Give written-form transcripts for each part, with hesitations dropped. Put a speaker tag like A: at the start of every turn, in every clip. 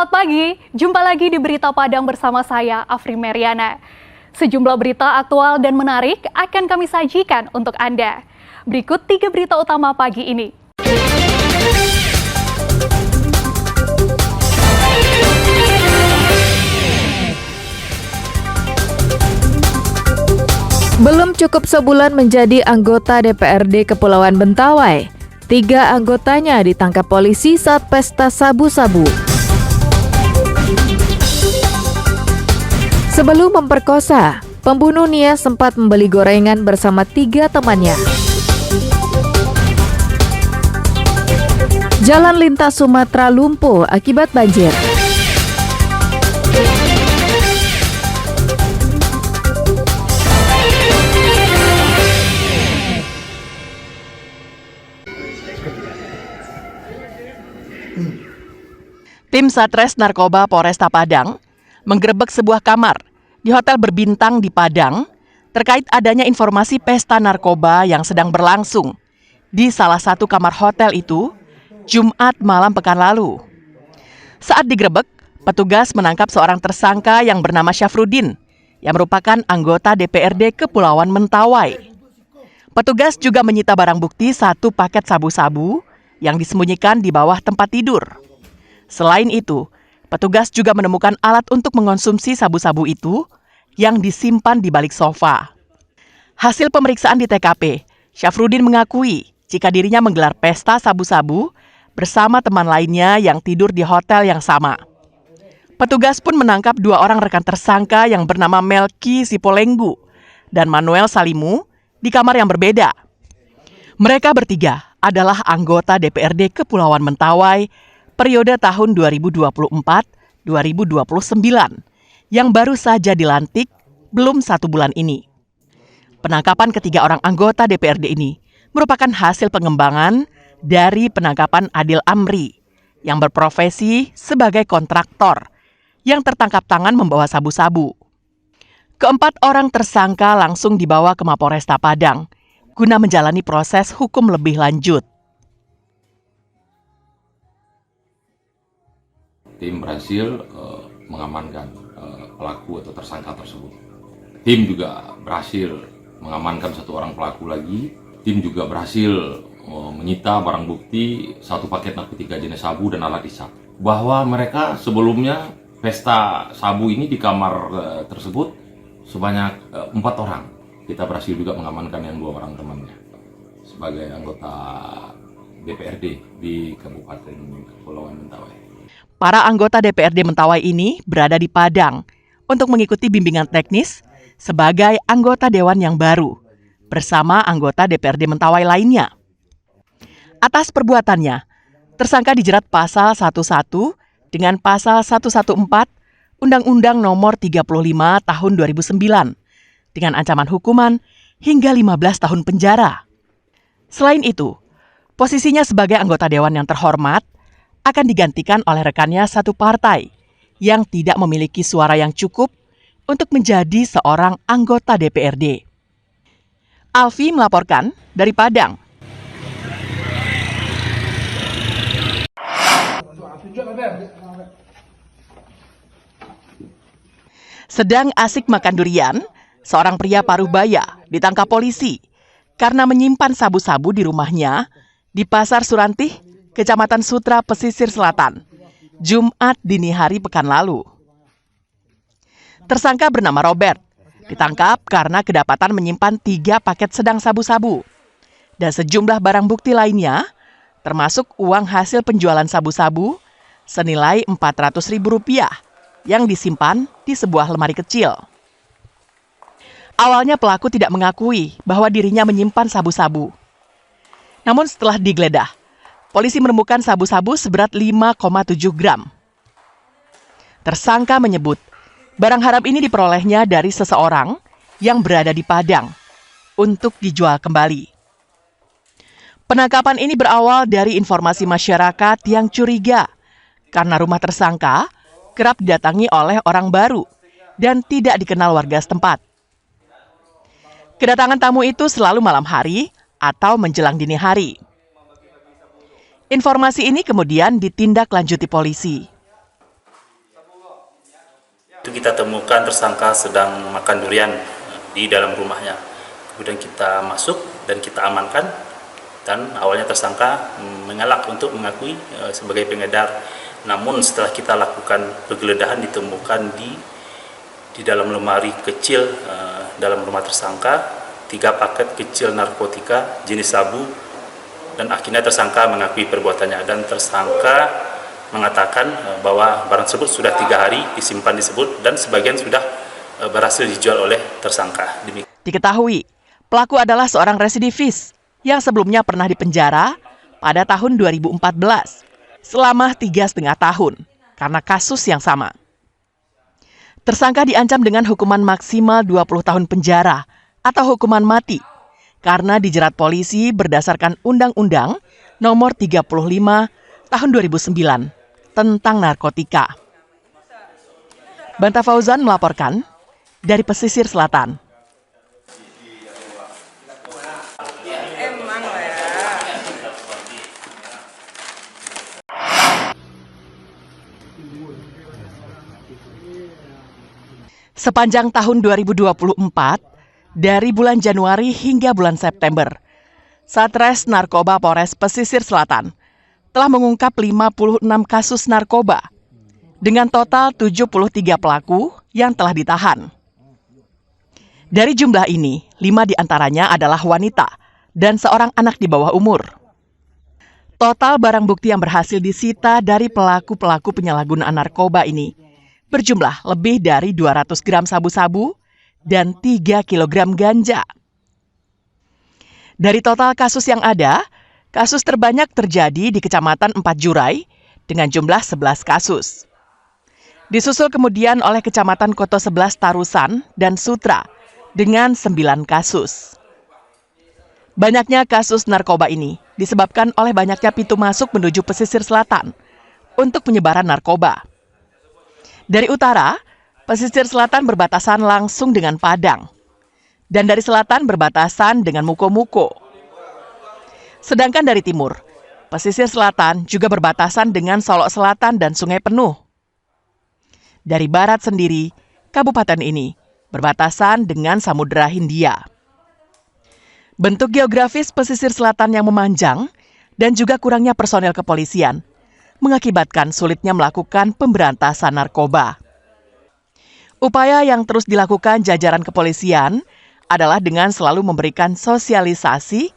A: Selamat pagi, jumpa lagi di Berita Padang bersama saya, Afri Meriana. Sejumlah berita aktual dan menarik akan kami sajikan untuk Anda. Berikut 3 berita utama pagi ini.
B: Belum cukup sebulan menjadi anggota DPRD Kepulauan Mentawai. 3 anggotanya ditangkap polisi saat pesta sabu-sabu. Sebelum memperkosa, pembunuh Nia sempat membeli gorengan bersama 3 temannya. Jalan lintas Sumatera lumpuh akibat banjir.
C: Tim Satres Narkoba Polresta Padang menggerebek sebuah kamar di hotel berbintang di Padang terkait adanya informasi pesta narkoba yang sedang berlangsung di salah satu kamar hotel itu Jumat malam pekan lalu. Saat digerebek, petugas menangkap seorang tersangka yang bernama Syafruddin yang merupakan anggota DPRD Kepulauan Mentawai. Petugas juga menyita barang bukti 1 paket sabu-sabu yang disembunyikan di bawah tempat tidur. Selain itu, petugas juga menemukan alat untuk mengonsumsi sabu-sabu itu yang disimpan di balik sofa. Hasil pemeriksaan di TKP, Syafruddin mengakui jika dirinya menggelar pesta sabu-sabu bersama teman lainnya yang tidur di hotel yang sama. Petugas pun menangkap 2 orang rekan tersangka yang bernama Melki Sipolenggu dan Manuel Salimu di kamar yang berbeda. Mereka bertiga adalah anggota DPRD Kepulauan Mentawai periode tahun 2024-2029 yang baru saja dilantik belum 1 bulan ini. Penangkapan ketiga orang anggota DPRD ini merupakan hasil pengembangan dari penangkapan Adil Amri yang berprofesi sebagai kontraktor yang tertangkap tangan membawa sabu-sabu. Keempat orang tersangka langsung dibawa ke Mapolresta Padang guna menjalani proses hukum lebih lanjut.
D: Tim berhasil mengamankan pelaku atau tersangka tersebut. Tim juga berhasil mengamankan 1 orang pelaku lagi. Tim juga berhasil menyita barang bukti 1 paket narkotika jenis sabu dan alat isap. Bahwa mereka sebelumnya pesta sabu ini di kamar tersebut sebanyak 4 orang. Kita berhasil juga mengamankan yang 2 orang temannya sebagai anggota DPRD di Kabupaten Kepulauan Mentawai.
C: Para anggota DPRD Mentawai ini berada di Padang untuk mengikuti bimbingan teknis sebagai anggota dewan yang baru bersama anggota DPRD Mentawai lainnya. Atas perbuatannya, tersangka dijerat pasal 11 dengan pasal 114 Undang-Undang Nomor 35 Tahun 2009 dengan ancaman hukuman hingga 15 tahun penjara. Selain itu, posisinya sebagai anggota dewan yang terhormat akan digantikan oleh rekannya 1 partai yang tidak memiliki suara yang cukup untuk menjadi seorang anggota DPRD. Alfi melaporkan dari Padang. Sedang asik makan durian, seorang pria Parubaya ditangkap polisi karena menyimpan sabu-sabu di rumahnya di Pasar Surantih, Kecamatan Sutra, Pesisir Selatan, Jumat dini hari pekan lalu. Tersangka bernama Robert ditangkap karena kedapatan menyimpan 3 paket sedang sabu-sabu dan sejumlah barang bukti lainnya, termasuk uang hasil penjualan sabu-sabu senilai Rp400.000 yang disimpan di sebuah lemari kecil. Awalnya pelaku tidak mengakui bahwa dirinya menyimpan sabu-sabu. Namun setelah digeledah, polisi menemukan sabu-sabu seberat 5,7 gram. Tersangka menyebut barang haram ini diperolehnya dari seseorang yang berada di Padang untuk dijual kembali. Penangkapan ini berawal dari informasi masyarakat yang curiga karena rumah tersangka kerap didatangi oleh orang baru dan tidak dikenal warga setempat. Kedatangan tamu itu selalu malam hari atau menjelang dini hari. Informasi ini kemudian ditindaklanjuti polisi.
E: Itu kita temukan tersangka sedang makan durian di dalam rumahnya. Kemudian kita masuk dan kita amankan, dan awalnya tersangka mengelak untuk mengakui sebagai pengedar. Namun setelah kita lakukan penggeledahan ditemukan di dalam lemari kecil dalam rumah tersangka 3 paket kecil narkotika jenis sabu, dan akhirnya tersangka mengakui perbuatannya, dan tersangka mengatakan bahwa barang tersebut sudah 3 hari disimpan disebut dan sebagian sudah berhasil dijual oleh tersangka.
C: Diketahui, pelaku adalah seorang residivis yang sebelumnya pernah dipenjara pada tahun 2014 selama 3,5 tahun karena kasus yang sama. Tersangka diancam dengan hukuman maksimal 20 tahun penjara atau hukuman mati karena dijerat polisi berdasarkan Undang-Undang Nomor 35 Tahun 2009 tentang narkotika. Banta Fauzan melaporkan dari pesisir selatan. Sepanjang tahun 2024, dari bulan Januari hingga bulan September, Satres Narkoba Polres Pesisir Selatan telah mengungkap 56 kasus narkoba dengan total 73 pelaku yang telah ditahan. Dari jumlah ini, 5 diantaranya adalah wanita dan seorang anak di bawah umur. Total barang bukti yang berhasil disita dari pelaku-pelaku penyalahgunaan narkoba ini berjumlah lebih dari 200 gram sabu-sabu dan 3 kg ganja. Dari total kasus yang ada, kasus terbanyak terjadi di Kecamatan 4 Jurai dengan jumlah 11 kasus. Disusul kemudian oleh Kecamatan Koto 11 Tarusan dan Sutra dengan 9 kasus. Banyaknya kasus narkoba ini disebabkan oleh banyaknya pintu masuk menuju pesisir selatan untuk penyebaran narkoba. Dari utara, pesisir selatan berbatasan langsung dengan Padang, dan dari selatan berbatasan dengan Muko-Muko. Sedangkan dari timur, pesisir selatan juga berbatasan dengan Solok Selatan dan Sungai Penuh. Dari barat sendiri, kabupaten ini berbatasan dengan Samudera Hindia. Bentuk geografis pesisir selatan yang memanjang dan juga kurangnya personel kepolisian mengakibatkan sulitnya melakukan pemberantasan narkoba. Upaya yang terus dilakukan jajaran kepolisian adalah dengan selalu memberikan sosialisasi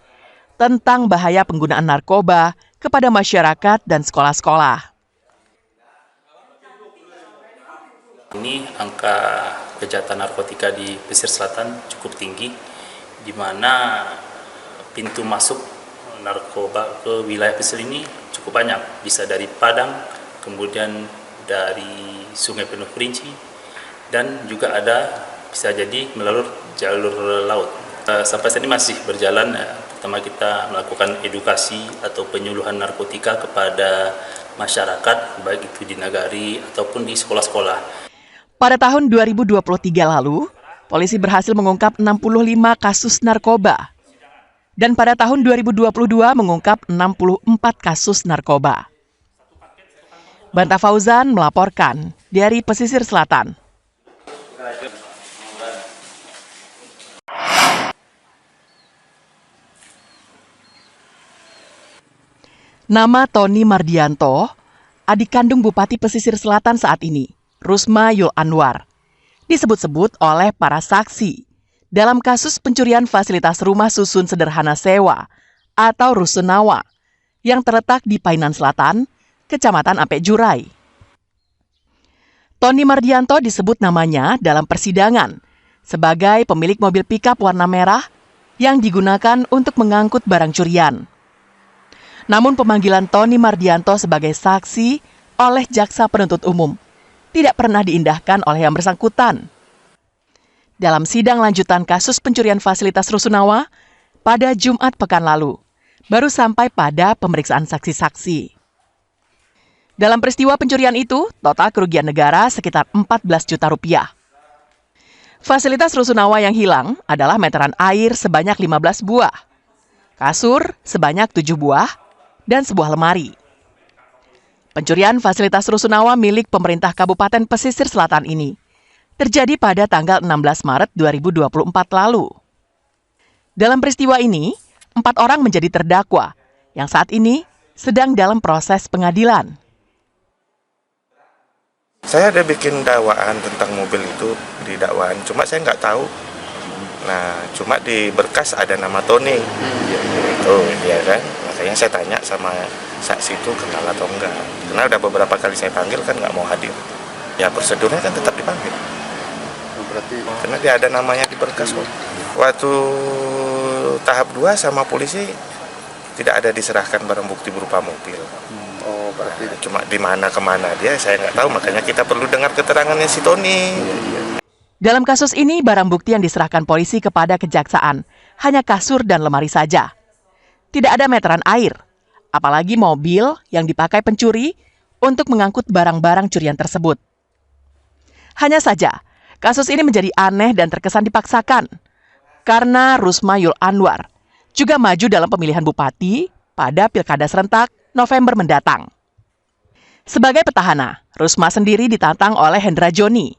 C: tentang bahaya penggunaan narkoba kepada masyarakat dan sekolah-sekolah.
E: Ini angka kejahatan narkotika di pesisir selatan cukup tinggi, di mana pintu masuk narkoba ke wilayah pesisir ini cukup banyak. Bisa dari Padang, kemudian dari Sungai Penuh Kerinci, dan juga ada bisa jadi melalui jalur laut. Sampai saat ini masih berjalan. Pertama kita melakukan edukasi atau penyuluhan narkotika kepada masyarakat, baik itu di nagari ataupun di sekolah-sekolah.
C: Pada tahun 2023 lalu, polisi berhasil mengungkap 65 kasus narkoba. Dan pada tahun 2022 mengungkap 64 kasus narkoba. Banta Fauzan melaporkan dari pesisir selatan. Nama Tony Mardianto, adik kandung Bupati Pesisir Selatan saat ini, Rusma Yul Anwar, disebut-sebut oleh para saksi dalam kasus pencurian fasilitas rumah susun sederhana sewa atau rusunawa yang terletak di Painan Selatan, Kecamatan Ampek Jurai. Tony Mardianto disebut namanya dalam persidangan sebagai pemilik mobil pikap warna merah yang digunakan untuk mengangkut barang curian. Namun pemanggilan Tony Mardianto sebagai saksi oleh jaksa penuntut umum tidak pernah diindahkan oleh yang bersangkutan. Dalam sidang lanjutan kasus pencurian fasilitas rusunawa pada Jumat pekan lalu, baru sampai pada pemeriksaan saksi-saksi. Dalam peristiwa pencurian itu, total kerugian negara sekitar 14 juta rupiah. Fasilitas rusunawa yang hilang adalah meteran air sebanyak 15 buah, kasur sebanyak 7 buah, dan sebuah lemari. Pencurian fasilitas rusunawa milik pemerintah Kabupaten Pesisir Selatan ini terjadi pada tanggal 16 Maret 2024 lalu. Dalam peristiwa ini, 4 orang menjadi terdakwa yang saat ini sedang dalam proses pengadilan.
F: Saya ada bikin dakwaan tentang mobil itu di dakwaan, cuma saya nggak tahu. Nah, cuma di berkas ada nama Tony. Itu dia kan. Makanya saya tanya sama saksi itu kenal atau enggak. Karena udah beberapa kali saya panggil kan nggak mau hadir. Ya prosedurnya kan tetap dipanggil. Berarti karena dia ada namanya di berkas kok. Waktu tahap 2 sama polisi tidak ada diserahkan barang bukti berupa mobil. Berarti cuma di mana kemana dia saya nggak tahu, makanya kita perlu dengar keterangannya si Tony.
C: Dalam kasus ini, barang bukti yang diserahkan polisi kepada kejaksaan hanya kasur dan lemari saja. Tidak ada meteran air, apalagi mobil yang dipakai pencuri untuk mengangkut barang-barang curian tersebut. Hanya saja, kasus ini menjadi aneh dan terkesan dipaksakan karena Rusma Yul Anwar juga maju dalam pemilihan bupati pada Pilkada serentak November mendatang. Sebagai petahana, Rusma sendiri ditantang oleh Hendra Joni,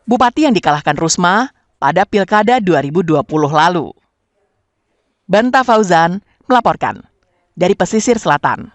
C: bupati yang dikalahkan Rusma pada Pilkada 2020 lalu. Banta Fauzan melaporkan dari pesisir selatan.